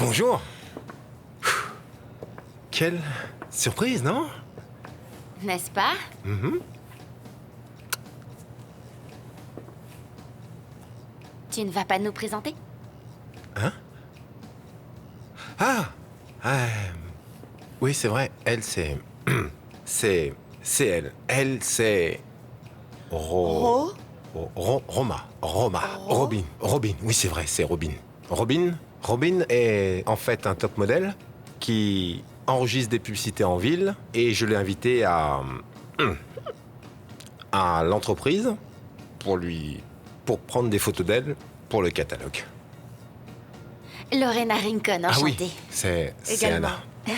Bonjour. Quelle surprise, non? N'est-ce pas? Tu ne vas pas nous présenter? Hein? Ah! Oui, c'est vrai. Elle, c'est... C'est elle. Elle, c'est... Ro? Roma. Robin. Oui, c'est vrai, c'est Robin. Robin est en fait un top modèle qui enregistre des publicités en ville et je l'ai invité à l'entreprise pour prendre des photos d'elle pour le catalogue. Lorena Rincon, Ah enchantée. oui, c'est Également. Anna.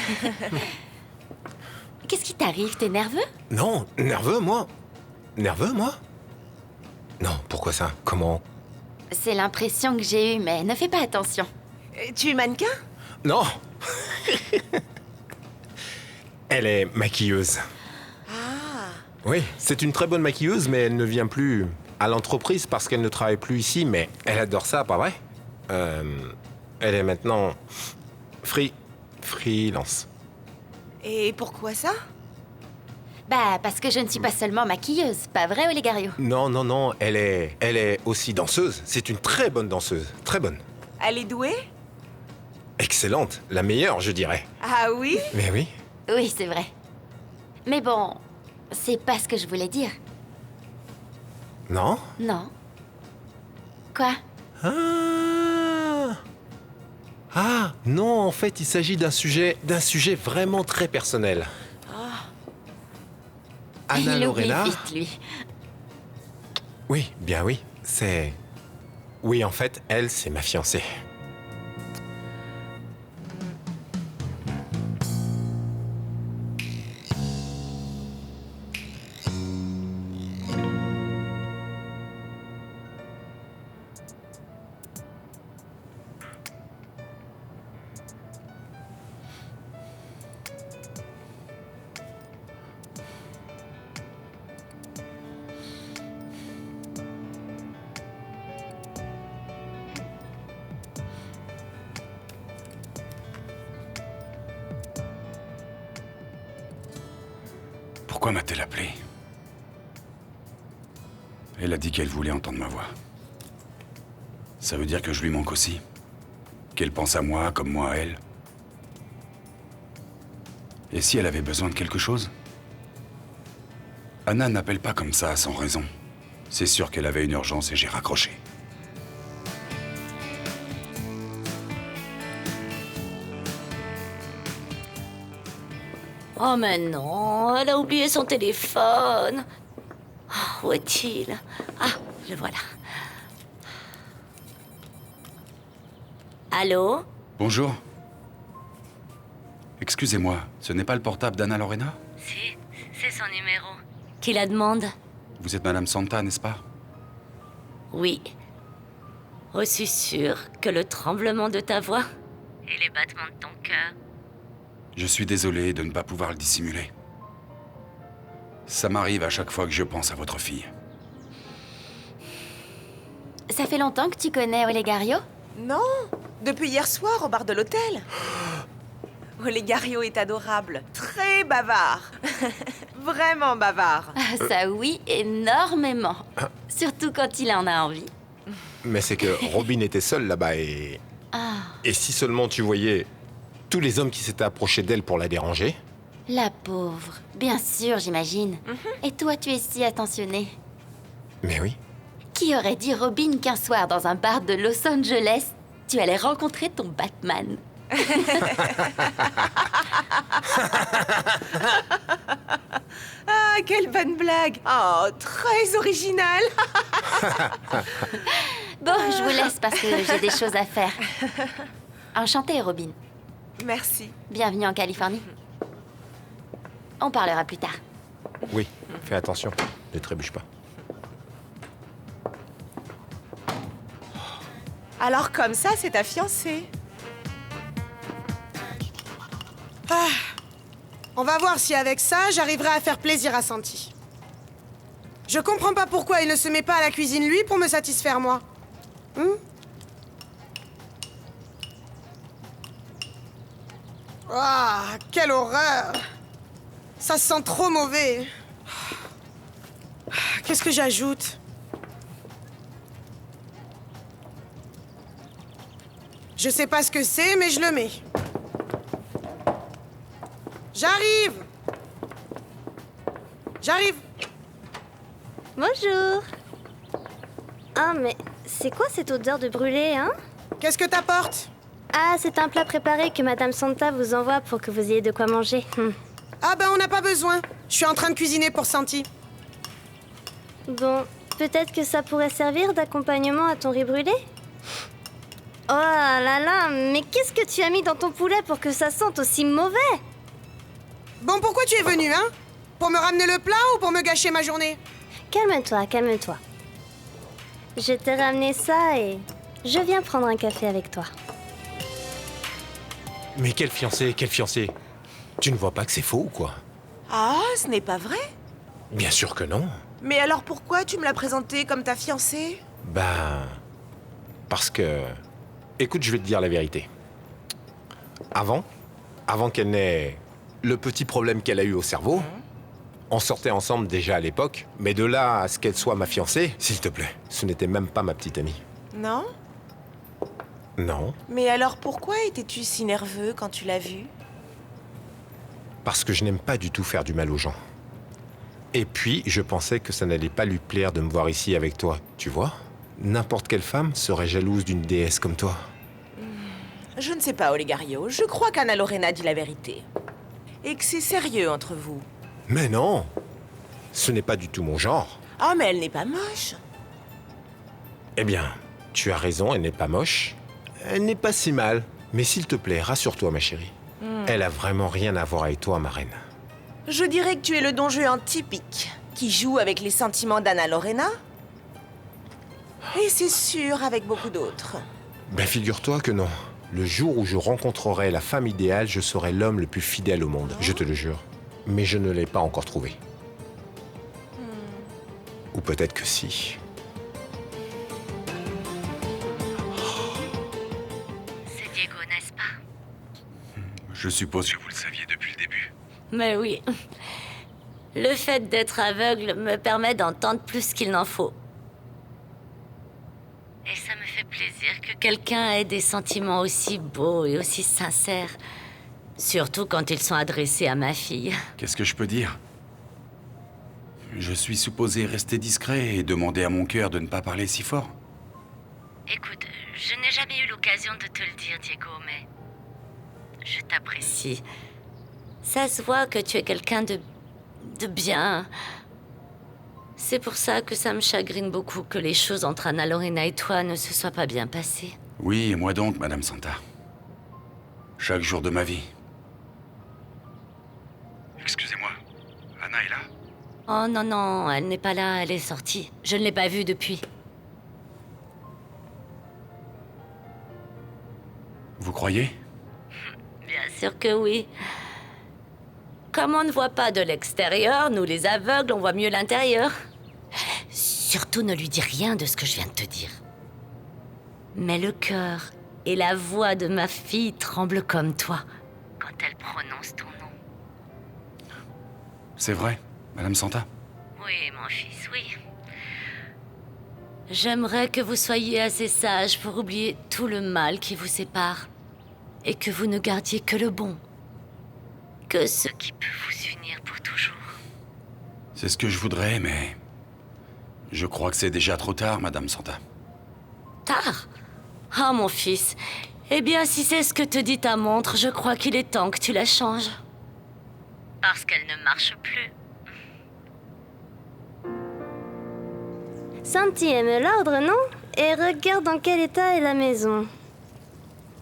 Qu'est-ce qui t'arrive? T'es nerveux? Non, nerveux, moi? Non, pourquoi ça? Comment? C'est l'impression que j'ai eue, mais ne fais pas attention. Tu es mannequin? Non. Elle est maquilleuse. Ah. Oui, c'est une très bonne maquilleuse, mais elle ne vient plus à l'entreprise parce qu'elle ne travaille plus ici, mais elle adore ça, pas vrai? Elle est maintenant freelance. Et pourquoi ça? Bah, parce que je ne suis pas seulement maquilleuse, pas vrai, Olegario? Non, elle est aussi danseuse. C'est une très bonne danseuse, très bonne. Elle est douée? Excellente, la meilleure, je dirais. Ah oui? Mais oui. Oui, c'est vrai. Mais bon, c'est pas ce que je voulais dire. Non? Non. Quoi? Ah, non, en fait, il s'agit d'un sujet vraiment très personnel. Anna Il oublie Lorena. vite, lui. Oui, bien oui, c'est... Oui, en fait, elle, c'est ma fiancée. Pourquoi m'a-t-elle appelé? Elle a dit qu'elle voulait entendre ma voix. Ça veut dire que je lui manque aussi? Qu'elle pense à moi comme moi à elle? Et si elle avait besoin de quelque chose? Anna n'appelle pas comme ça sans raison. C'est sûr qu'elle avait une urgence et j'ai raccroché. Oh mais non, elle a oublié son téléphone. Où est-il? Ah, le voilà. Allô? Bonjour. Excusez-moi, ce n'est pas le portable d'Anna Lorena? Si, c'est son numéro. Qui la demande? Vous êtes Madame Santa, n'est-ce pas? Oui. Aussi sûr que le tremblement de ta voix et les battements de ton cœur. Je suis désolé de ne pas pouvoir le dissimuler. Ça m'arrive à chaque fois que je pense à votre fille. Ça fait longtemps que tu connais Olegario? Non, depuis hier soir au bar de l'hôtel. Olegario est adorable, très bavard. Vraiment bavard. Ah, ça oui, énormément. Surtout quand il en a envie. Mais c'est que Robin était seule là-bas et... Et si seulement tu voyais tous les hommes qui s'étaient approchés d'elle pour la déranger? La pauvre. Bien sûr, j'imagine. Et toi, tu es si attentionné. Mais oui. Qui aurait dit, Robin, qu'un soir, dans un bar de Los Angeles, tu allais rencontrer ton Batman? Ah, quelle bonne blague. Oh, très originale. Bon, je vous laisse parce que j'ai des choses à faire. Enchantée, Robin. Merci. Bienvenue en Californie. On parlera plus tard. Oui, fais attention, ne trébuche pas. Alors comme ça, c'est ta fiancée. On va voir si avec ça, j'arriverai à faire plaisir à Santi. Je comprends pas pourquoi il ne se met pas à la cuisine lui pour me satisfaire moi. Ah, quelle horreur! Ça sent trop mauvais. Qu'est-ce que j'ajoute? Je sais pas ce que c'est, mais je le mets. J'arrive! J'arrive! Bonjour. Ah, mais c'est quoi cette odeur de brûlé, hein? Qu'est-ce que t'apportes? Ah, c'est un plat préparé que Madame Santa vous envoie pour que vous ayez de quoi manger. Ah ben on n'a pas besoin. Je suis en train de cuisiner pour Santi. Bon, peut-être que ça pourrait servir d'accompagnement à ton riz brûlé? Oh là là, mais qu'est-ce que tu as mis dans ton poulet pour que ça sente aussi mauvais? Bon, pourquoi tu es venu, hein? Pour me ramener le plat ou pour me gâcher ma journée? Calme-toi, calme-toi. Je t'ai ramené ça et je viens prendre un café avec toi. Mais quel fiancé, quel fiancé? Tu ne vois pas que c'est faux ou quoi? Ah, ce n'est pas vrai? Bien sûr que non. Mais alors pourquoi tu me l'as présenté comme ta fiancée? Ben... Parce que... Écoute, je vais te dire la vérité. Avant qu'elle n'ait le petit problème qu'elle a eu au cerveau, on sortait ensemble déjà à l'époque, mais de là à ce qu'elle soit ma fiancée, s'il te plaît, ce n'était même pas ma petite amie. Non? Non, Mais alors pourquoi étais-tu si nerveux quand tu l'as vue? parce que je n'aime pas du tout faire du mal aux gens. Et puis, je pensais que ça n'allait pas lui plaire de me voir ici avec toi, tu vois? N'importe quelle femme serait jalouse d'une déesse comme toi. Je ne sais pas, Olegario. Je crois qu'Anna Lorena dit la vérité. Et que c'est sérieux entre vous. Mais non! Ce n'est pas du tout mon genre. Ah, mais elle n'est pas moche. Eh bien, tu as raison, elle n'est pas moche. Elle n'est pas si mal. Mais s'il te plaît, rassure-toi, ma chérie. Elle a vraiment rien à voir avec toi, ma reine. Je dirais que tu es le don Juan typique, qui joue avec les sentiments d'Anna Lorena. Et c'est sûr, avec beaucoup d'autres. Ben, figure-toi que non. Le jour où je rencontrerai la femme idéale, je serai l'homme le plus fidèle au monde. Je te le jure. Mais je ne l'ai pas encore trouvé. Ou peut-être que si. C'est Diego, n'est-ce pas? Je suppose que vous le saviez depuis le début. Mais oui. Le fait d'être aveugle me permet d'entendre plus qu'il n'en faut. Et ça me fait plaisir que quelqu'un ait des sentiments aussi beaux et aussi sincères. Surtout quand ils sont adressés à ma fille. Qu'est-ce que je peux dire? Je suis supposé rester discret et demander à mon cœur de ne pas parler si fort. Écoute, je n'ai jamais eu l'occasion de te le dire, Diego, mais... je t'apprécie. Ça se voit que tu es quelqu'un de bien. C'est pour ça que ça me chagrine beaucoup que les choses entre Anna Lorena et toi ne se soient pas bien passées. Oui, et moi donc, Madame Santa. Chaque jour de ma vie. Excusez-moi, Anna est là? Oh non, non, elle n'est pas là, elle est sortie. Je ne l'ai pas vue depuis. Vous croyez? Bien sûr que oui. Comme on ne voit pas de l'extérieur, nous les aveugles, on voit mieux l'intérieur. Surtout ne lui dis rien de ce que je viens de te dire. Mais le cœur et la voix de ma fille tremblent comme toi quand elle prononce ton nom. C'est vrai, Madame Santa? Oui, mon fils, oui. J'aimerais que vous soyez assez sage pour oublier tout le mal qui vous sépare et que vous ne gardiez que le bon. Que ce qui peut vous unir pour toujours. C'est ce que je voudrais, mais... je crois que c'est déjà trop tard, Madame Santa. Tard? Ah, mon fils. Eh bien, si c'est ce que te dit ta montre, je crois qu'il est temps que tu la changes. Parce qu'elle ne marche plus. Santi aime l'ordre, non? Et regarde dans quel état est la maison.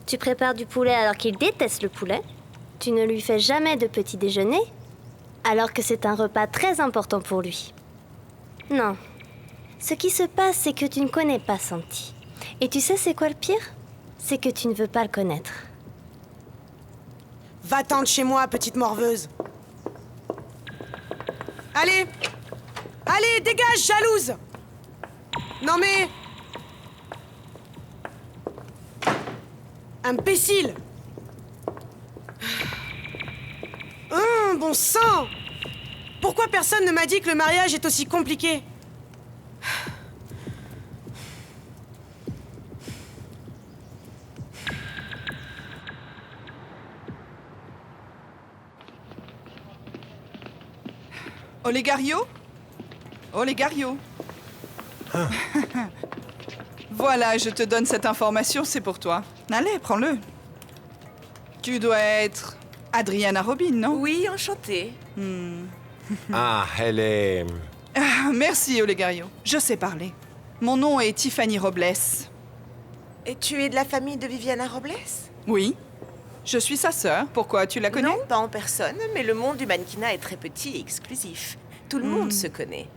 Tu prépares du poulet alors qu'il déteste le poulet. Tu ne lui fais jamais de petit déjeuner, alors que c'est un repas très important pour lui. Non. Ce qui se passe, c'est que tu ne connais pas Santi. Et tu sais c'est quoi le pire? C'est que tu ne veux pas le connaître. Va-t'en de chez moi, petite morveuse. Allez! Allez, dégage, jalouse! Non mais... Imbécile! bon sang! Pourquoi personne ne m'a dit que le mariage est aussi compliqué? Olegario? Olegario. Voilà, je te donne cette information, c'est pour toi. Allez, prends-le. Tu dois être Adriana Robin, non? Oui, enchantée. Ah, elle est... Ah, merci, Olegario. Je sais parler. Mon nom est Tiffany Robles. Et tu es de la famille de Viviana Robles? Oui. Je suis sa sœur. Pourquoi, tu la connais? Non, pas en personne, mais le monde du mannequinat est très petit et exclusif. Tout le monde se connaît.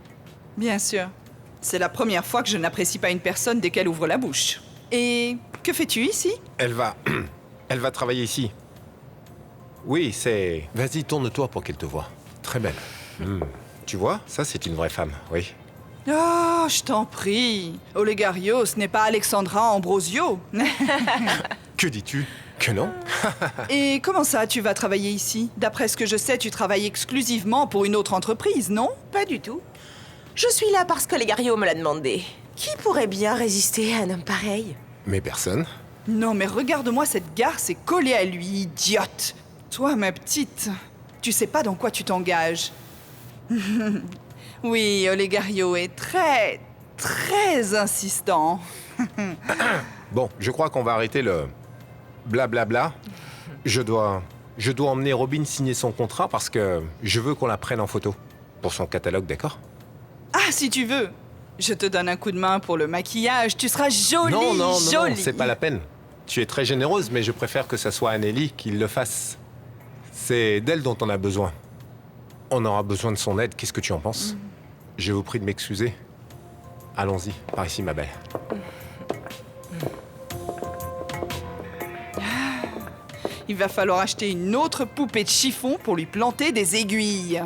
Bien sûr. C'est la première fois que je n'apprécie pas une personne dès qu'elle ouvre la bouche. Et que fais-tu ici? Elle va... Elle va travailler ici. Oui, c'est... Vas-y, tourne-toi pour qu'elle te voie. Très belle. Tu vois, ça c'est une vraie femme, oui. Oh, je t'en prie. Olegario, ce n'est pas Alexandra Ambrosio. Que dis-tu? Que non? Et comment ça, tu vas travailler ici? D'après ce que je sais, tu travailles exclusivement pour une autre entreprise, non? Pas du tout. Je suis là parce que Olegario me l'a demandé. Qui pourrait bien résister à un homme pareil? Mais personne. Non, mais regarde-moi cette garce et collée à lui, idiote. Toi, ma petite, tu sais pas dans quoi tu t'engages. Oui, Olegario est très, très insistant. Bon, je crois qu'on va arrêter le... blablabla. Je dois emmener Robin signer son contrat parce que je veux qu'on la prenne en photo. Pour son catalogue, d'accord? Ah, si tu veux. Je te donne un coup de main pour le maquillage. Tu seras jolie, Non, jolie. c'est pas la peine. Tu es très généreuse, mais je préfère que ça soit Anneli qui le fasse. C'est d'elle dont on a besoin. On aura besoin de son aide. Qu'est-ce que tu en penses? Je vous prie de m'excuser. Allons-y, par ici, ma belle. Il va falloir acheter une autre poupée de chiffon pour lui planter des aiguilles.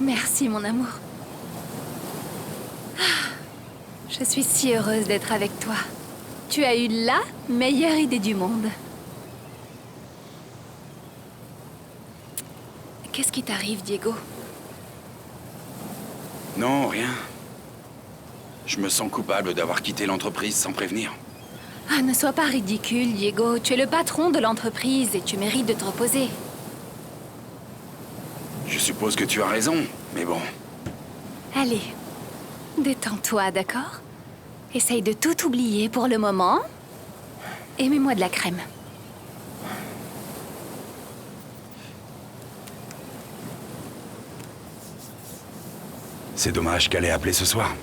Merci, mon amour. Je suis si heureuse d'être avec toi. Tu as eu la meilleure idée du monde. Qu'est-ce qui t'arrive, Diego? Non, rien. Je me sens coupable d'avoir quitté l'entreprise sans prévenir. Ah, ne sois pas ridicule, Diego. Tu es le patron de l'entreprise et tu mérites de te reposer. Je suppose que tu as raison, mais bon. Allez, détends-toi, d'accord? Essaye de tout oublier pour le moment. Et mets-moi de la crème. C'est dommage qu'elle ait appelé ce soir.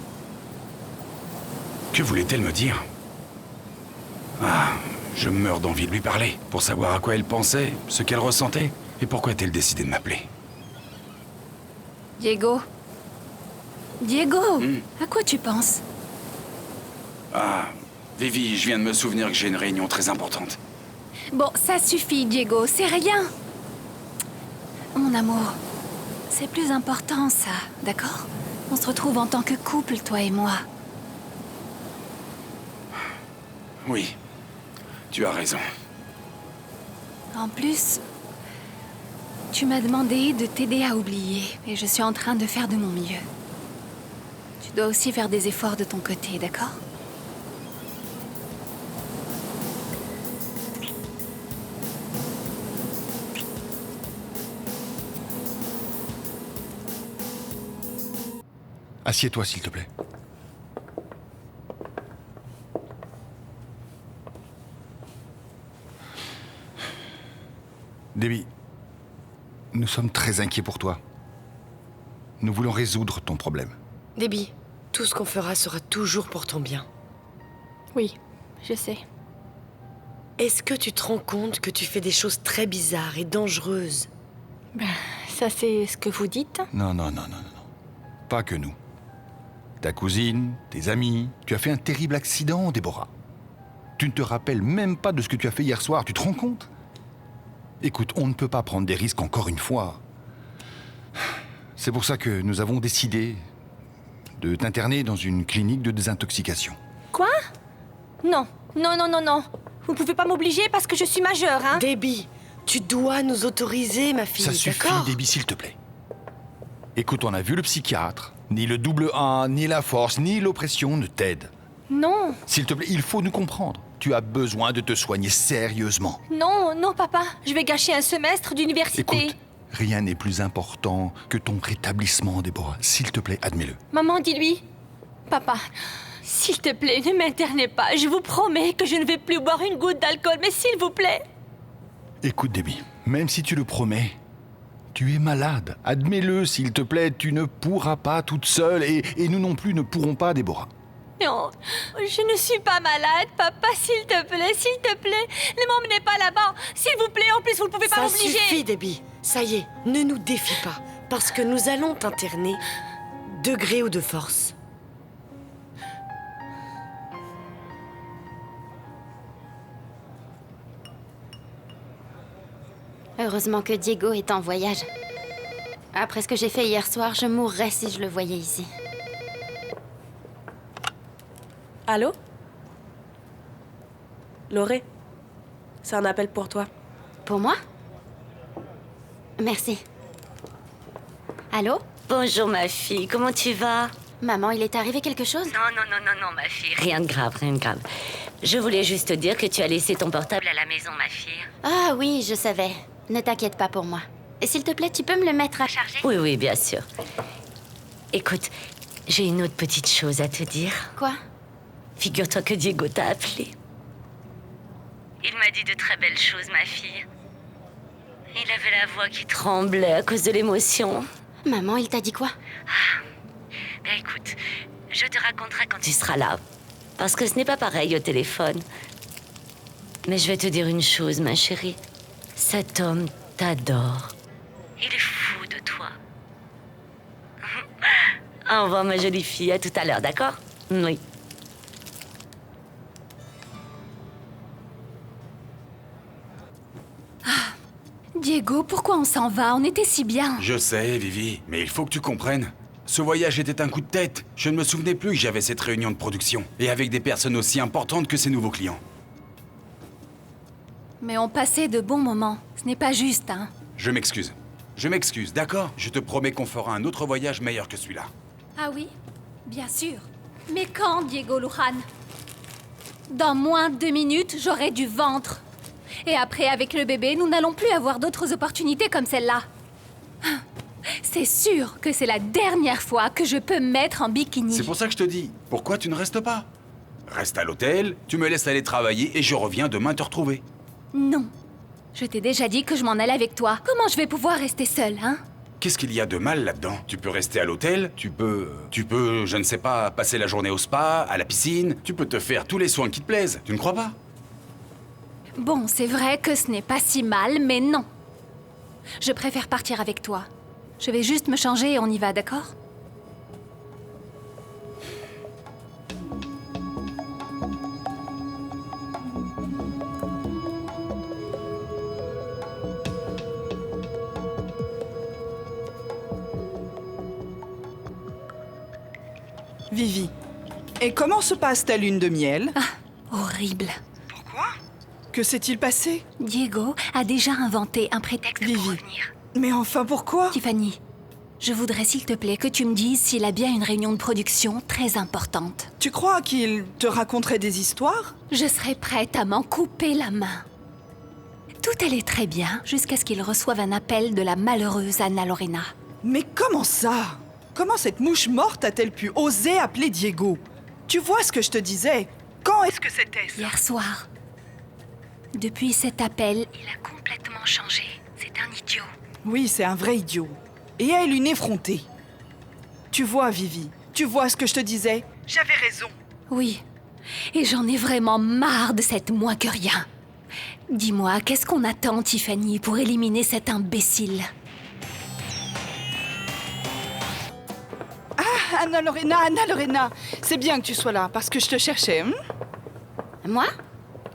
Que voulait-elle me dire? Ah, je meurs d'envie de lui parler, pour savoir à quoi elle pensait, ce qu'elle ressentait, et pourquoi a-t-elle décidé de m'appeler. Diego? Diego, à quoi tu penses? Ah, Vivi, je viens de me souvenir que j'ai une réunion très importante. Bon, ça suffit, Diego, c'est rien. Mon amour, c'est plus important, ça, d'accord? On se retrouve en tant que couple, toi et moi. Oui, tu as raison. En plus, tu m'as demandé de t'aider à oublier, et je suis en train de faire de mon mieux. Tu dois aussi faire des efforts de ton côté, d'accord? Assieds-toi, s'il te plaît. Debbie, nous sommes très inquiets pour toi. Nous voulons résoudre ton problème. Debbie, tout ce qu'on fera sera toujours pour ton bien. Oui, je sais. Est-ce que tu te rends compte que tu fais des choses très bizarres et dangereuses? Ça, c'est ce que vous dites? Non. Pas que nous. Ta cousine, tes amis, tu as fait un terrible accident, Déborah. Tu ne te rappelles même pas de ce que tu as fait hier soir, tu te rends compte? Écoute, on ne peut pas prendre des risques encore une fois. C'est pour ça que nous avons décidé de t'interner dans une clinique de désintoxication. Quoi? Non, non, non, non, non. Vous pouvez pas m'obliger parce que je suis majeure, hein? Debbie, tu dois nous autoriser, ma fille, Ça suffit, d'accord? Debbie, s'il te plaît. Écoute, on a vu le psychiatre. Ni le double A, ni la force, ni l'oppression ne t'aident. Non, S'il te plaît, il faut nous comprendre. Tu as besoin de te soigner sérieusement. non, non, papa. Je vais gâcher un semestre d'université. Écoute, rien n'est plus important que ton rétablissement, Déborah. S'il te plaît, admets-le. Maman, dis-lui. Papa, s'il te plaît, ne m'internez pas. Je vous promets que je ne vais plus boire une goutte d'alcool, mais s'il vous plaît. Écoute, Debbie, même si tu le promets, tu es malade. Admets-le, s'il te plaît. Tu ne pourras pas toute seule et nous non plus ne pourrons pas, Déborah. Non, je ne suis pas malade, papa, s'il te plaît, s'il te plaît. Ne m'emmenez pas là-bas. S'il vous plaît, en plus, vous ne pouvez pas Ça m'obliger. suffit, Debbie. Ça y est, ne nous défie pas, parce que nous allons t'interner, de gré ou de force. Heureusement que Diego est en voyage. Après ce que j'ai fait hier soir, je mourrais si je le voyais ici. Allô? Loré, c'est un appel pour toi. Pour moi? Merci. Allô? Bonjour ma fille, comment tu vas? Maman, il est arrivé quelque chose? Non, non, non, non, non, ma fille. Rien de grave, rien de grave. Je voulais juste te dire que tu as laissé ton portable à la maison, ma fille. Ah oui, je savais. Ne t'inquiète pas pour moi. Et s'il te plaît, tu peux me le mettre à charger? Oui, oui, bien sûr. Écoute, j'ai une autre petite chose à te dire. Quoi? Figure-toi que Diego t'a appelé. Il m'a dit de très belles choses, ma fille. Il avait la voix qui tremblait à cause de l'émotion. Maman, il t'a dit quoi? Ben écoute, je te raconterai quand tu seras là. Parce que ce n'est pas pareil au téléphone. Mais je vais te dire une chose, ma chérie. Cet homme t'adore. Il est fou de toi. Au revoir, ma jolie fille. À tout à l'heure, d'accord? Oui. Diego, pourquoi on s'en va? On était si bien. Je sais, Vivi, mais il faut que tu comprennes. Ce voyage était un coup de tête. Je ne me souvenais plus que j'avais cette réunion de production. Et avec des personnes aussi importantes que ces nouveaux clients. Mais on passait de bons moments. Ce n'est pas juste, hein? Je m'excuse. Je m'excuse, d'accord? Je te promets qu'on fera un autre voyage meilleur que celui-là. Ah oui? Bien sûr. Mais quand, Diego Luján? Dans moins de 2 minutes, j'aurai du ventre. Et après, avec le bébé, nous n'allons plus avoir d'autres opportunités comme celle-là. C'est sûr que c'est la dernière fois que je peux me mettre en bikini. C'est pour ça que je te dis, pourquoi tu ne restes pas? Reste à l'hôtel, tu me laisses aller travailler et je reviens demain te retrouver. Non. Je t'ai déjà dit que je m'en allais avec toi. Comment je vais pouvoir rester seule, hein? Qu'est-ce qu'il y a de mal là-dedans? Tu peux rester à l'hôtel, tu peux, je ne sais pas, passer la journée au spa, à la piscine, tu peux te faire tous les soins qui te plaisent, tu ne crois pas? Bon, c'est vrai que ce n'est pas si mal, mais non. Je préfère partir avec toi. Je vais juste me changer et on y va, d'accord? Vivi, et comment se passe ta lune de miel? Horrible. Que s'est-il passé? Diego a déjà inventé un prétexte pour revenir. Mais enfin, pourquoi? Tiffany, je voudrais s'il te plaît que tu me dises s'il a bien une réunion de production très importante. Tu crois qu'il te raconterait des histoires? Je serais prête à m'en couper la main. Tout allait très bien jusqu'à ce qu'il reçoive un appel de la malheureuse Anna Lorena. Mais comment ça? Comment cette mouche morte a-t-elle pu oser appeler Diego? Tu vois ce que je te disais? Quand est-ce que c'était ça? Hier soir. Depuis cet appel, il a complètement changé. C'est un idiot. Oui, c'est un vrai idiot. Et elle, une effrontée. Tu vois, Vivi, tu vois ce que je te disais? J'avais raison. Oui. Et j'en ai vraiment marre de cette moins que rien. Dis-moi, qu'est-ce qu'on attend, Tiffany, pour éliminer cet imbécile? Ah, Anna Lorena, c'est bien que tu sois là, parce que je te cherchais. Moi?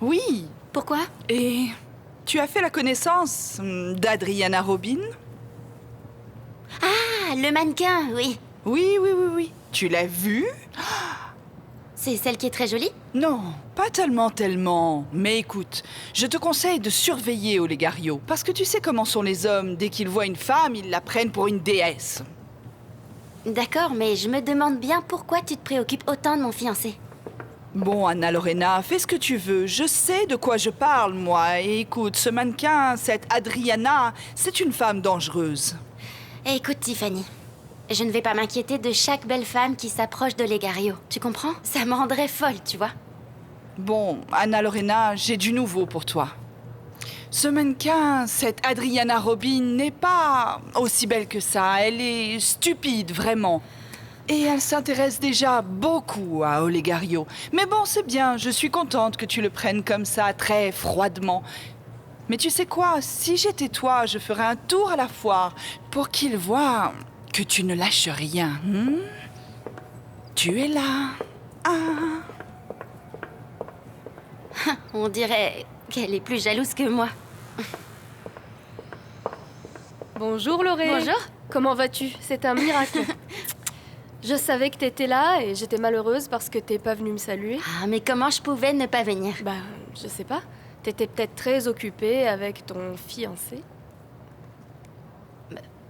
Oui. Pourquoi? Et tu as fait la connaissance d'Adriana Robin? Ah, le mannequin, oui. Oui. Tu l'as vue? C'est celle qui est très jolie? Non, pas tellement. Mais écoute, je te conseille de surveiller Olegario. Parce que tu sais comment sont les hommes. Dès qu'ils voient une femme, ils la prennent pour une déesse. D'accord, mais je me demande bien pourquoi tu te préoccupes autant de mon fiancé. Bon, Anna Lorena, fais ce que tu veux. Je sais de quoi je parle, moi. Et écoute, ce mannequin, cette Adriana, c'est une femme dangereuse. Écoute, Tiffany, je ne vais pas m'inquiéter de chaque belle femme qui s'approche d'Olegario. Tu comprends? Ça me rendrait folle, tu vois. Bon, Anna Lorena, j'ai du nouveau pour toi. Ce mannequin, cette Adriana Robin, n'est pas aussi belle que ça. Elle est stupide, vraiment. Et elle s'intéresse déjà beaucoup à Olegario. Mais bon, c'est bien, je suis contente que tu le prennes comme ça, très froidement. Mais tu sais quoi, si j'étais toi, je ferais un tour à la foire pour qu'il voie que tu ne lâches rien. Tu es là. On dirait qu'elle est plus jalouse que moi. Bonjour Loré. Bonjour. Comment vas-tu? C'est un miracle. Je savais que t'étais là et j'étais malheureuse parce que t'es pas venue me saluer. Ah, mais comment je pouvais ne pas venir? Bah, je sais pas. T'étais peut-être très occupée avec ton fiancé.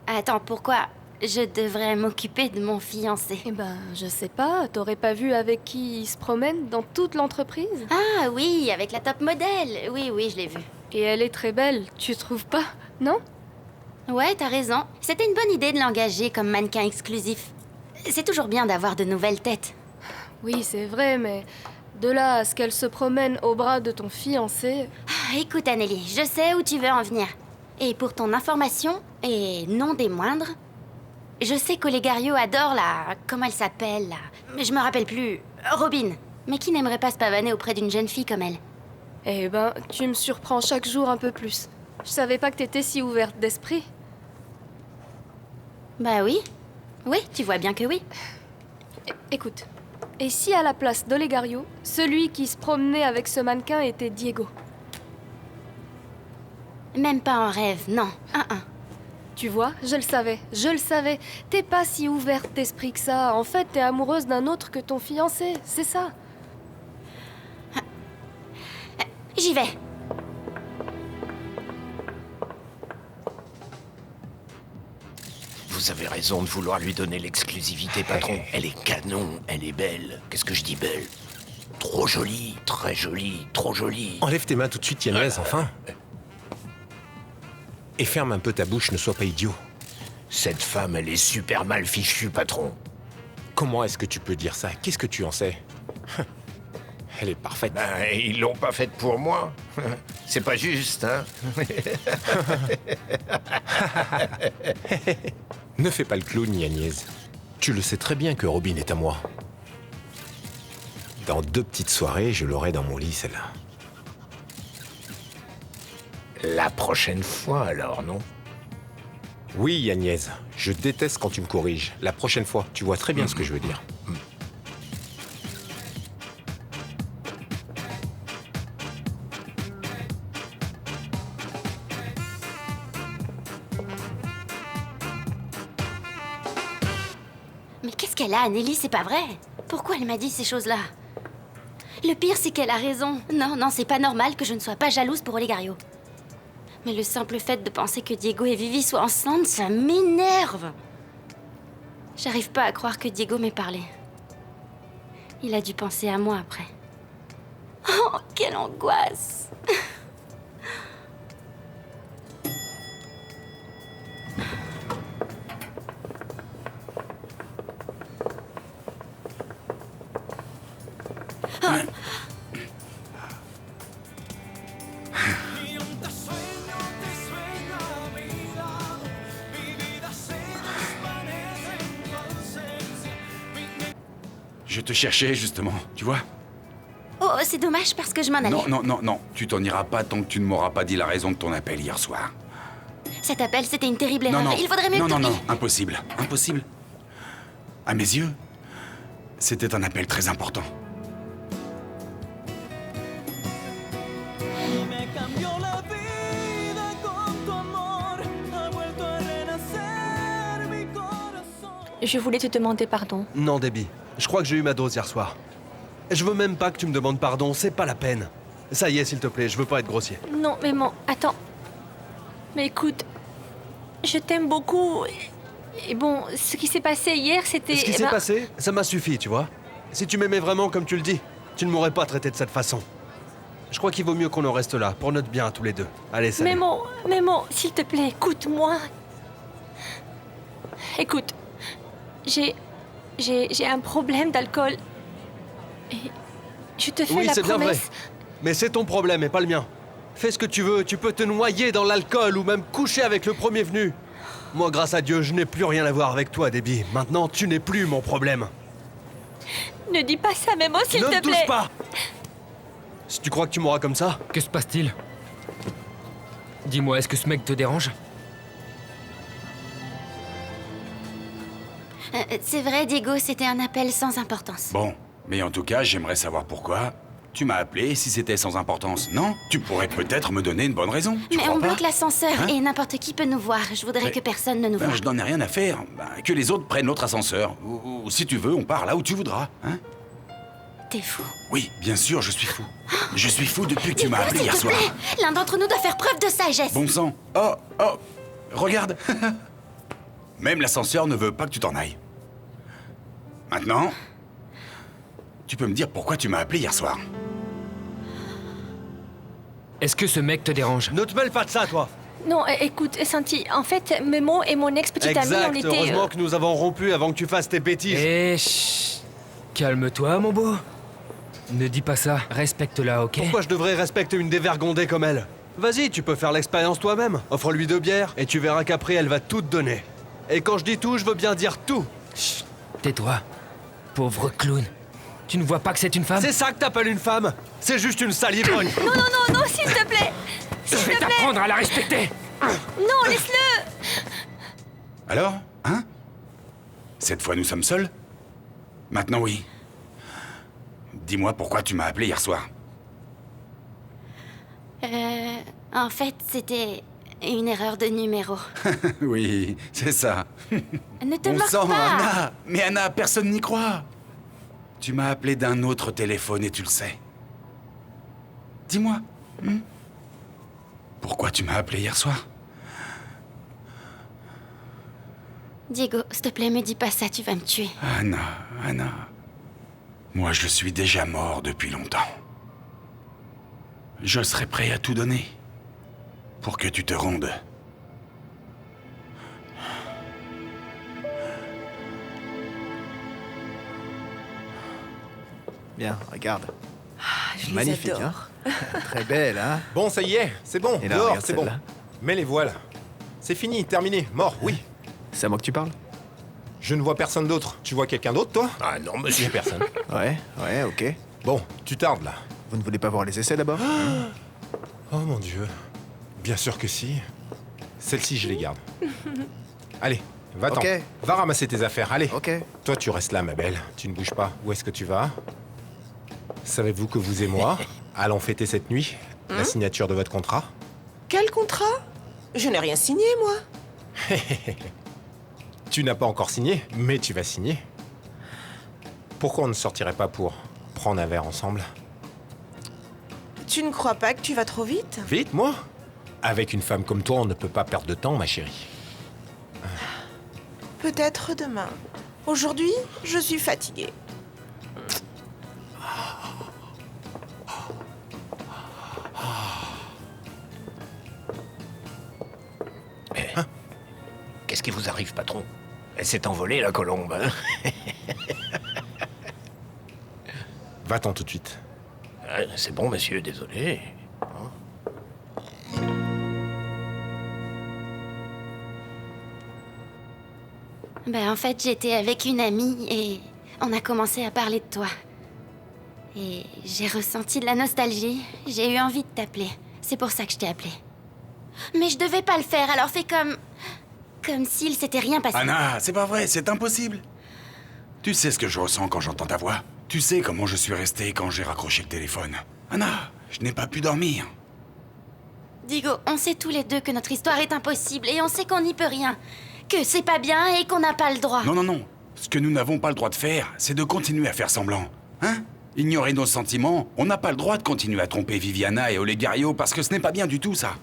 Attends, pourquoi je devrais m'occuper de mon fiancé? Eh ben, je sais pas. T'aurais pas vu avec qui il se promène dans toute l'entreprise? Ah oui, avec la top modèle. Oui, je l'ai vue. Et elle est très belle, tu trouves pas? Non? Ouais, t'as raison. C'était une bonne idée de l'engager comme mannequin exclusif. C'est toujours bien d'avoir de nouvelles têtes. Oui, c'est vrai, mais de là à ce qu'elle se promène au bras de ton fiancé... Écoute, Anneli, je sais où tu veux en venir. Et pour ton information, et non des moindres, je sais qu'Olegario adore la... Comment elle s'appelle, là? Mais je me rappelle plus. Robin. Mais qui n'aimerait pas se pavaner auprès d'une jeune fille comme elle? Eh ben, tu me surprends chaque jour un peu plus. Je savais pas que t'étais si ouverte d'esprit. Bah oui. Oui, tu vois bien que oui. Écoute, et si à la place d'Olegario, celui qui se promenait avec ce mannequin était Diego? Même pas en rêve, non. Tu vois, je le savais. T'es pas si ouverte d'esprit que ça. En fait, t'es amoureuse d'un autre que ton fiancé, c'est ça. J'y vais. Vous avez raison de vouloir lui donner l'exclusivité, patron. Elle est canon, elle est belle. Qu'est-ce que je dis belle? Trop jolie, très jolie, trop jolie. Enlève tes mains tout de suite, Yanez, enfin. Et ferme un peu ta bouche, ne sois pas idiot. Cette femme, elle est super mal fichue, patron. Comment est-ce que tu peux dire ça? Qu'est-ce que tu en sais? Elle est parfaite. Ben, ils l'ont pas faite pour moi. C'est pas juste, hein? Ne fais pas le clown, Yagnez. Tu le sais très bien que Robin est à moi. Dans 2 petites soirées, je l'aurai dans mon lit, celle-là. La prochaine fois, alors, non? Oui, Yagnez. Je déteste quand tu me corriges. La prochaine fois, tu vois très bien ce que je veux dire. Mais qu'est-ce qu'elle a, Anneli? C'est pas vrai. Pourquoi elle m'a dit ces choses-là? Le pire, c'est qu'elle a raison. Non, c'est pas normal que je ne sois pas jalouse pour Olegario. Mais le simple fait de penser que Diego et Vivi soient ensemble, ça m'énerve. J'arrive pas à croire que Diego m'ait parlé. Il a dû penser à moi après. Oh, quelle angoisse! Je te cherchais, justement, tu vois? Oh, c'est dommage parce que je m'en allais. Non. Tu t'en iras pas tant que tu ne m'auras pas dit la raison de ton appel hier soir. Cet appel, c'était une terrible erreur. Il faudrait mieux que Non, impossible. À mes yeux, c'était un appel très important. je voulais te demander pardon. Non, Debbie. Je crois que j'ai eu ma dose hier soir. Et je veux même pas que tu me demandes pardon, c'est pas la peine. Ça y est, s'il te plaît, je veux pas être grossier. Non, mais bon, attends. Mais écoute, je t'aime beaucoup. Et bon, ce qui s'est passé hier, c'était... Ce qui s'est passé, ça m'a suffi, tu vois. Si tu m'aimais vraiment comme tu le dis, tu ne m'aurais pas traité de cette façon. Je crois qu'il vaut mieux qu'on en reste là, pour notre bien, tous les deux. Allez, salut. Mémo, s'il te plaît, écoute-moi. Écoute, j'ai un problème d'alcool. Et je te fais oui, la c'est bien vrai. promesse. Mais c'est ton problème et pas le mien. Fais ce que tu veux, tu peux te noyer dans l'alcool ou même coucher avec le premier venu. Moi, grâce à Dieu, je n'ai plus rien à voir avec toi, Debbie. Maintenant, tu n'es plus mon problème. Ne dis pas ça, Mémo, s'il te plaît. Ne me touche pas. Si tu crois que tu m'auras comme ça... Que se passe-t-il? Dis-moi, est-ce que ce mec te dérange? C'est vrai, Diego, c'était un appel sans importance. Bon, mais en tout cas, j'aimerais savoir pourquoi. Tu m'as appelé si c'était sans importance, non? Tu pourrais peut-être me donner une bonne raison. Tu Mais crois on pas bloque l'ascenseur Hein? et n'importe qui peut nous voir. Je voudrais que personne ne nous voie. Je n'en ai rien à faire. Que les autres prennent l'autre ascenseur. Ou si tu veux, on part là où tu voudras. Hein? T'es fou. Oui, bien sûr, je suis fou. Je suis fou depuis que tu Diego, m'as appelé s'il hier te soir. plaît, l'un d'entre nous doit faire preuve de sagesse. Bon sang. Oh, regarde. Même l'ascenseur ne veut pas que tu t'en ailles. Maintenant, tu peux me dire pourquoi tu m'as appelé hier soir. Est-ce que ce mec te dérange? Ne te mêle pas de ça, toi. Non, écoute, Santi, en fait, Mémo et mon ex-petite amie, on était... Heureusement que nous avons rompu avant que tu fasses tes bêtises. Eh, chut. Calme-toi, mon beau. Ne dis pas ça, respecte-la, ok? Pourquoi je devrais respecter une dévergondée comme elle? Vas-y, tu peux faire l'expérience toi-même. Offre-lui 2 bières et tu verras qu'après, elle va tout te donner. Et quand je dis tout, je veux bien dire tout. Chut, tais-toi. Pauvre clown. Tu ne vois pas que c'est une femme? C'est ça que t'appelles une femme? C'est juste une sale ivrogne. Non, s'il te plaît. Je vais t'apprendre à la respecter. Non, laisse-le. Alors, hein? Cette fois, nous sommes seuls? Maintenant, oui. Dis-moi pourquoi tu m'as appelé hier soir. En fait, c'était une erreur de numéro. Oui, c'est ça. Ne te Bon moque sang, pas. Anna! Mais Anna, personne n'y croit. Tu m'as appelé d'un autre téléphone et tu le sais. Dis-moi. Pourquoi tu m'as appelé hier soir? Diego, s'il te plaît, me dis pas ça, tu vas me tuer. Anna. Moi, je suis déjà mort depuis longtemps. Je serais prêt à tout donner pour que tu te rendes. Bien, regarde. Je les Magnifique, adore. hein? Très belle, hein? Bon, ça y est, c'est bon. Et là, Dehors, regarde c'est bon. celle-là. Mais les voilà. C'est fini, terminé, mort, oui. C'est à moi que tu parles? Je ne vois personne d'autre. Tu vois quelqu'un d'autre, toi? Ah non, Il n'y monsieur. a personne. Ouais, ok. Bon, tu tardes là. Vous ne voulez pas voir les essais d'abord? Oh mon Dieu. Bien sûr que si. Celle-ci, je les garde. Allez, va-t'en. Ok. Va ramasser tes affaires, allez. Ok. Toi, tu restes là, ma belle. Tu ne bouges pas. Où est-ce que tu vas? Savez-vous que vous et moi allons fêter cette nuit la signature de votre contrat? Quel contrat? Je n'ai rien signé, moi. Tu n'as pas encore signé, mais tu vas signer. Pourquoi on ne sortirait pas pour prendre un verre ensemble? Tu ne crois pas que tu vas trop vite? Vite, moi? Avec une femme comme toi, on ne peut pas perdre de temps, ma chérie. Peut-être demain. Aujourd'hui, je suis fatiguée. Qu'est-ce qui vous arrive, patron? Elle s'est envolée, la colombe, hein? Va-t'en tout de suite. C'est bon, monsieur, désolé. Ben, en fait, j'étais avec une amie et on a commencé à parler de toi. Et j'ai ressenti de la nostalgie. J'ai eu envie de t'appeler. C'est pour ça que je t'ai appelé. Mais je devais pas le faire, alors fais comme... Comme s'il s'était rien passé. Anna, c'est pas vrai, c'est impossible. Tu sais ce que je ressens quand j'entends ta voix. Tu sais comment je suis resté quand j'ai raccroché le téléphone. Anna, je n'ai pas pu dormir. Diego, on sait tous les deux que notre histoire est impossible et on sait qu'on n'y peut rien. Que c'est pas bien et qu'on n'a pas le droit. Non, Ce que nous n'avons pas le droit de faire, c'est de continuer à faire semblant. Hein? Ignorer nos sentiments, on n'a pas le droit de continuer à tromper Viviana et Olegario parce que ce n'est pas bien du tout, ça.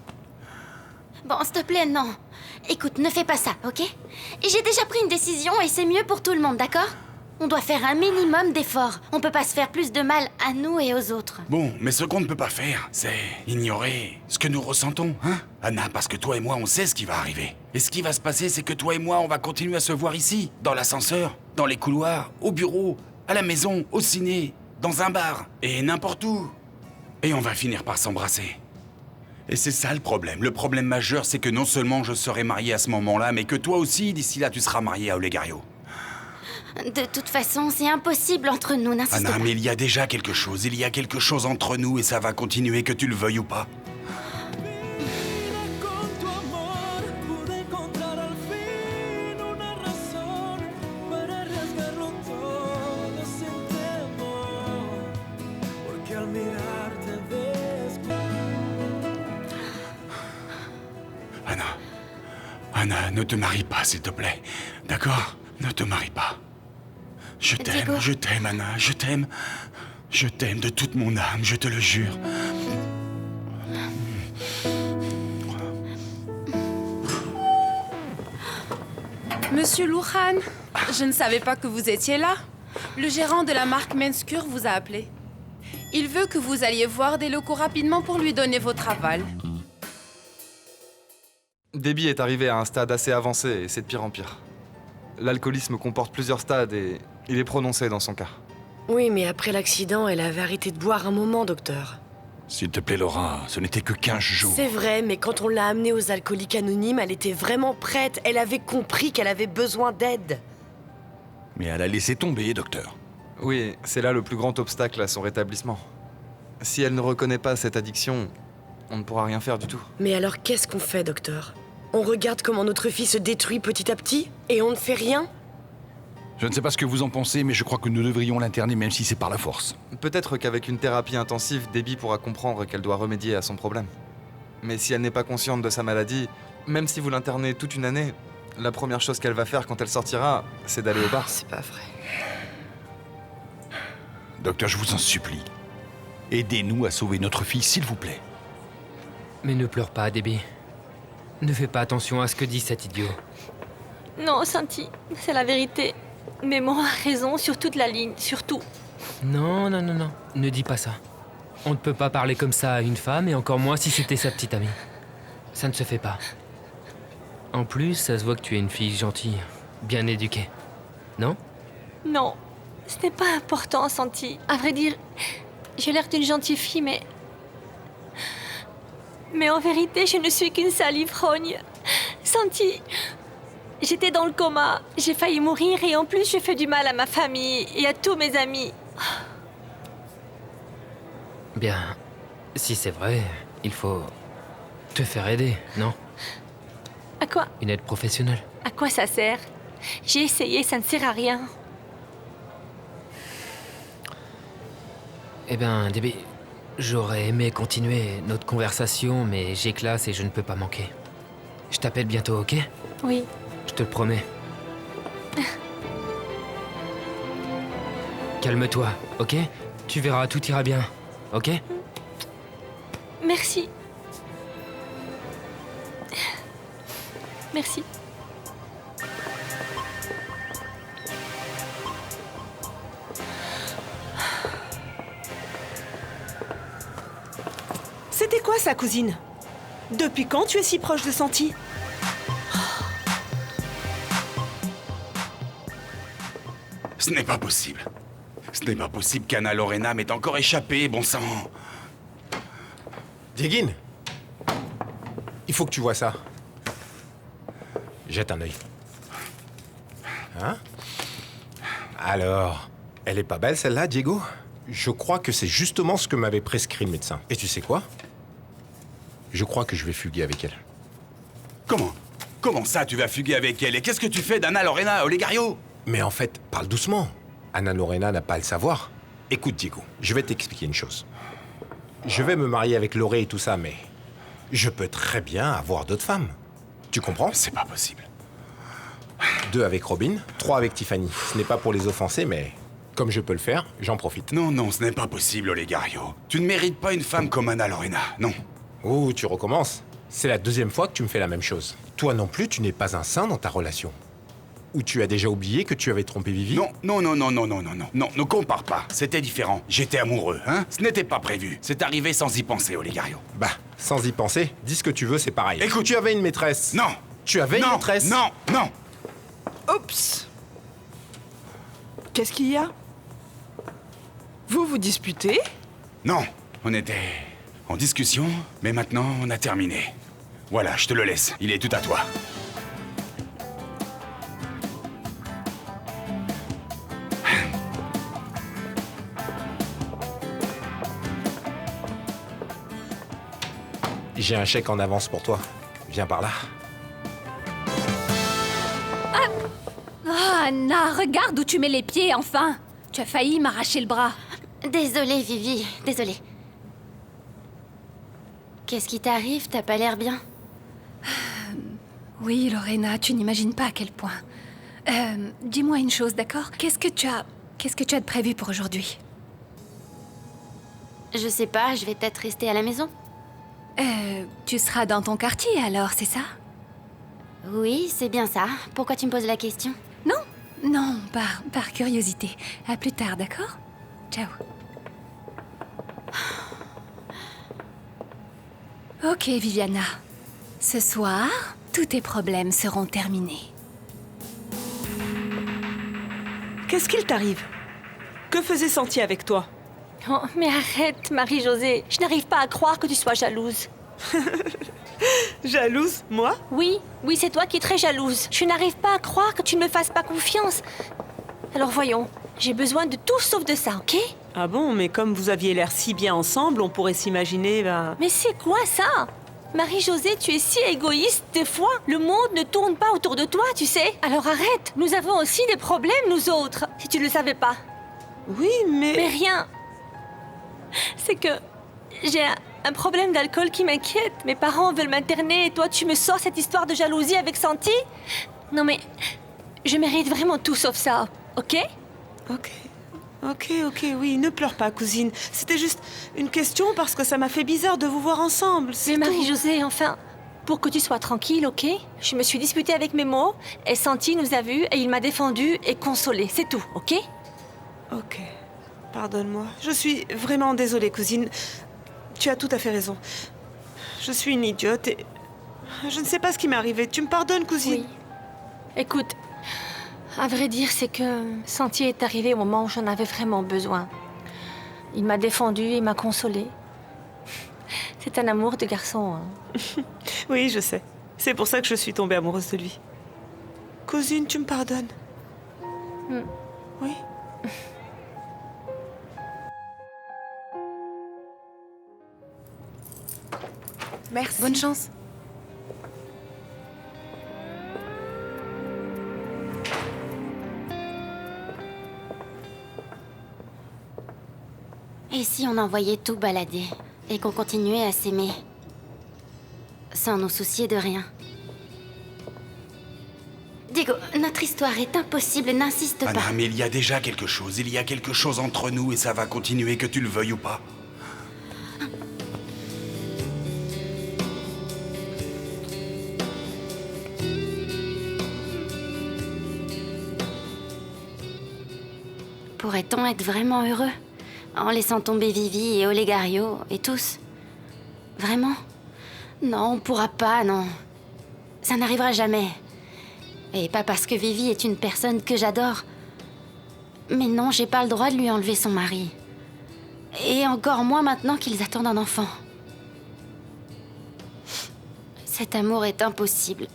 Bon, s'il te plaît, non. Écoute, ne fais pas ça, ok? J'ai déjà pris une décision et c'est mieux pour tout le monde, d'accord? On doit faire un minimum d'efforts. On peut pas se faire plus de mal à nous et aux autres. Bon, mais ce qu'on ne peut pas faire, c'est ignorer ce que nous ressentons, hein? Anna, parce que toi et moi, on sait ce qui va arriver. Et ce qui va se passer, c'est que toi et moi, on va continuer à se voir ici, dans l'ascenseur, dans les couloirs, au bureau, à la maison, au ciné, dans un bar, et n'importe où. Et on va finir par s'embrasser. Et c'est ça le problème. Le problème majeur, c'est que non seulement je serai marié à ce moment-là, mais que toi aussi, d'ici là, tu seras marié à Olegario. De toute façon, c'est impossible entre nous, n'insiste Anna, pas. mais il y a déjà quelque chose. Il y a quelque chose entre nous et ça va continuer, que tu le veuilles ou pas. Anna, ne te marie pas, s'il te plaît. D'accord? Ne te marie pas. Je t'aime, Anna, je t'aime. Je t'aime de toute mon âme, je te le jure. Monsieur Lujan, je ne savais pas que vous étiez là. Le gérant de la marque Menscure vous a appelé. Il veut que vous alliez voir des locaux rapidement pour lui donner votre aval. Debbie est arrivé à un stade assez avancé et c'est de pire en pire. L'alcoolisme comporte plusieurs stades et il est prononcé dans son cas. Oui, mais après l'accident, elle avait arrêté de boire un moment, docteur. S'il te plaît, Laura, ce n'était que 15 jours. C'est vrai, mais quand on l'a amenée aux alcooliques anonymes, elle était vraiment prête. Elle avait compris qu'elle avait besoin d'aide. Mais elle a laissé tomber, docteur. Oui, c'est là le plus grand obstacle à son rétablissement. Si elle ne reconnaît pas cette addiction, on ne pourra rien faire du tout. Mais alors qu'est-ce qu'on fait, docteur? On regarde comment notre fille se détruit petit à petit et on ne fait rien? Je ne sais pas ce que vous en pensez, mais je crois que nous devrions l'interner même si c'est par la force. Peut-être qu'avec une thérapie intensive, Debbie pourra comprendre qu'elle doit remédier à son problème. Mais si elle n'est pas consciente de sa maladie, même si vous l'internez toute une année, la première chose qu'elle va faire quand elle sortira, c'est d'aller au bar. C'est pas vrai. Docteur, je vous en supplie. Aidez-nous à sauver notre fille, s'il vous plaît. Mais ne pleure pas, Debbie. Ne fais pas attention à ce que dit cet idiot. Non, Santi, c'est la vérité. Mais moi a raison sur toute la ligne, surtout. Non, non, non, non. Ne dis pas ça. On ne peut pas parler comme ça à une femme, et encore moins si c'était sa petite amie. Ça ne se fait pas. En plus, ça se voit que tu es une fille gentille, bien éduquée. Non? Non, ce n'est pas important, Santi. À vrai dire, j'ai l'air d'une gentille fille, mais en vérité, je ne suis qu'une sale ivrogne. Santi, j'étais dans le coma, j'ai failli mourir et en plus, je fais du mal à ma famille et à tous mes amis. Bien, si c'est vrai, il faut te faire aider, non? À quoi? Une aide professionnelle. À quoi ça sert? J'ai essayé, ça ne sert à rien. Eh bien, Debbie, j'aurais aimé continuer notre conversation, mais j'ai classe et je ne peux pas manquer. Je t'appelle bientôt, ok? Oui. Je te le promets. Calme-toi, ok? Tu verras, tout ira bien, ok? Merci. Merci. C'était quoi ça, cousine? Depuis quand tu es si proche de Santi? Ce n'est pas possible. Ce n'est pas possible qu'Anna Lorena m'ait encore échappé, bon sang. Dieguine, il faut que tu vois ça. Jette un œil. Hein? Alors, elle est pas belle celle-là, Diego? Je crois que c'est justement ce que m'avait prescrit le médecin. Et tu sais quoi? Je crois que je vais fuguer avec elle. Comment? Comment ça, tu vas fuguer avec elle? Et qu'est-ce que tu fais d'Anna Lorena Olegario? Mais en fait, parle doucement. Anna Lorena n'a pas à le savoir. Écoute, Diego, je vais t'expliquer une chose. Je vais me marier avec Loré et tout ça, mais je peux très bien avoir d'autres femmes. Tu comprends? C'est pas possible. 2 avec Robin, 3 avec Tiffany. Ce n'est pas pour les offenser, mais comme je peux le faire, j'en profite. Non, non, ce n'est pas possible, Olegario. Tu ne mérites pas une femme comme Anna Lorena, non. Oh, tu recommences. C'est la 2e fois que tu me fais la même chose. Toi non plus, tu n'es pas un saint dans ta relation. Ou tu as déjà oublié que tu avais trompé Vivi? Non, ne compare pas. C'était différent. J'étais amoureux, hein. Ce n'était pas prévu. C'est arrivé sans y penser, Olegario. Bah, sans y penser, dis ce que tu veux, c'est pareil. Écoute, tu avais une maîtresse. Non. Tu avais une maîtresse. Non. Oups. Qu'est-ce qu'il y a? Vous vous disputez? Non, on était en discussion, mais maintenant on a terminé. Voilà, je te le laisse. Il est tout à toi. J'ai un chèque en avance pour toi. Viens par là. Oh, Anna, regarde où tu mets les pieds, enfin. Tu as failli m'arracher le bras. Désolée, Vivi, désolée. Qu'est-ce qui t'arrive? T'as pas l'air bien. Oui, Lorena, tu n'imagines pas à quel point. Dis-moi une chose, d'accord? Qu'est-ce que tu as de prévu pour aujourd'hui? Je sais pas, je vais peut-être rester à la maison. Tu seras dans ton quartier alors, c'est ça? Oui, c'est bien ça. Pourquoi tu me poses la question? Non, par curiosité. À plus tard, d'accord? Ciao. Ok, Viviana. Ce soir, tous tes problèmes seront terminés. Qu'est-ce qu'il t'arrive? Que faisait Santi avec toi? Oh, mais arrête, Marie-Josée. Je n'arrive pas à croire que tu sois jalouse. Jalouse, moi? Oui, c'est toi qui es très jalouse. Je n'arrive pas à croire que tu ne me fasses pas confiance. Alors voyons, j'ai besoin de tout sauf de ça, ok? Ah bon, mais comme vous aviez l'air si bien ensemble, on pourrait s'imaginer, Mais c'est quoi ça? Marie-Josée, tu es si égoïste, des fois. Le monde ne tourne pas autour de toi, tu sais. Alors arrête, nous avons aussi des problèmes, nous autres, si tu ne le savais pas. Oui, mais... Mais rien. C'est que j'ai un problème d'alcool qui m'inquiète. Mes parents veulent m'interner et toi, tu me sors cette histoire de jalousie avec Santi? Non mais, je mérite vraiment tout sauf ça, ok? Ok, oui, ne pleure pas, cousine. C'était juste une question parce que ça m'a fait bizarre de vous voir ensemble. Mais Marie-Josée, enfin, pour que tu sois tranquille, ok? Je me suis disputée avec mes mots, et Santi nous a vus, et il m'a défendu et consolé, c'est tout, ok? Ok, pardonne-moi. Je suis vraiment désolée, cousine. Tu as tout à fait raison. Je suis une idiote et... Je ne sais pas ce qui m'est arrivé. Tu me pardonnes, cousine? Oui. Écoute, à vrai dire, c'est que Santi est arrivé au moment où j'en avais vraiment besoin. Il m'a défendu et m'a consolé. C'est un amour de garçon, hein. Oui, je sais. C'est pour ça que je suis tombée amoureuse de lui. Cousine, tu me pardonnes? Oui. Merci. Bonne chance. Et si on envoyait tout balader et qu'on continuait à s'aimer sans nous soucier de rien? Diego, notre histoire est impossible, n'insiste pas. Anna, mais il y a déjà quelque chose. Il y a quelque chose entre nous et ça va continuer, que tu le veuilles ou pas. Pourrait-on être vraiment heureux en laissant tomber Vivi et Olegario et tous? Vraiment? Non, on pourra pas, non. Ça n'arrivera jamais. Et pas parce que Vivi est une personne que j'adore. Mais non, j'ai pas le droit de lui enlever son mari. Et encore moins maintenant qu'ils attendent un enfant. Cet amour est impossible.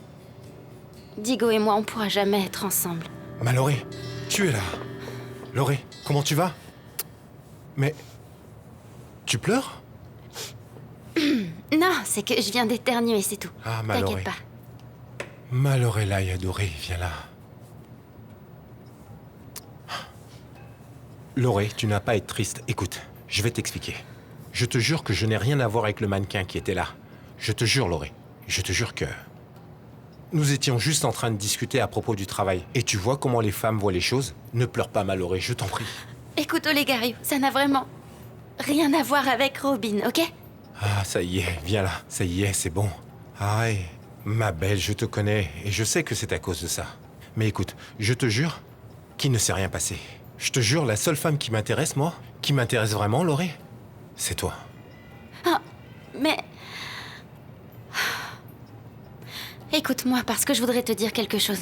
Diego et moi, on pourra jamais être ensemble. Mallory, tu es là. Laurie, comment tu vas? Mais... Tu pleures? Non, c'est que je viens d'éternuer, c'est tout. Ah, Mallory. T'inquiète pas. Mallory, adorée, viens là. Laurie, tu n'as pas à être triste. Écoute, je vais t'expliquer. Je te jure que je n'ai rien à voir avec le mannequin qui était là. Je te jure, Laurie. Je te jure que... Nous étions juste en train de discuter à propos du travail. Et tu vois comment les femmes voient les choses? Ne pleure pas, Mallory, je t'en prie. Écoute, Olegario, ça n'a vraiment rien à voir avec Robin, ok? Ah, ça y est, viens là. Ça y est, c'est bon. Ah ouais, ma belle, je te connais et je sais que c'est à cause de ça. Mais écoute, je te jure qu'il ne s'est rien passé. Je te jure, la seule femme qui m'intéresse, moi, qui m'intéresse vraiment, Laurie, c'est toi. Ah, mais... Écoute-moi, parce que je voudrais te dire quelque chose.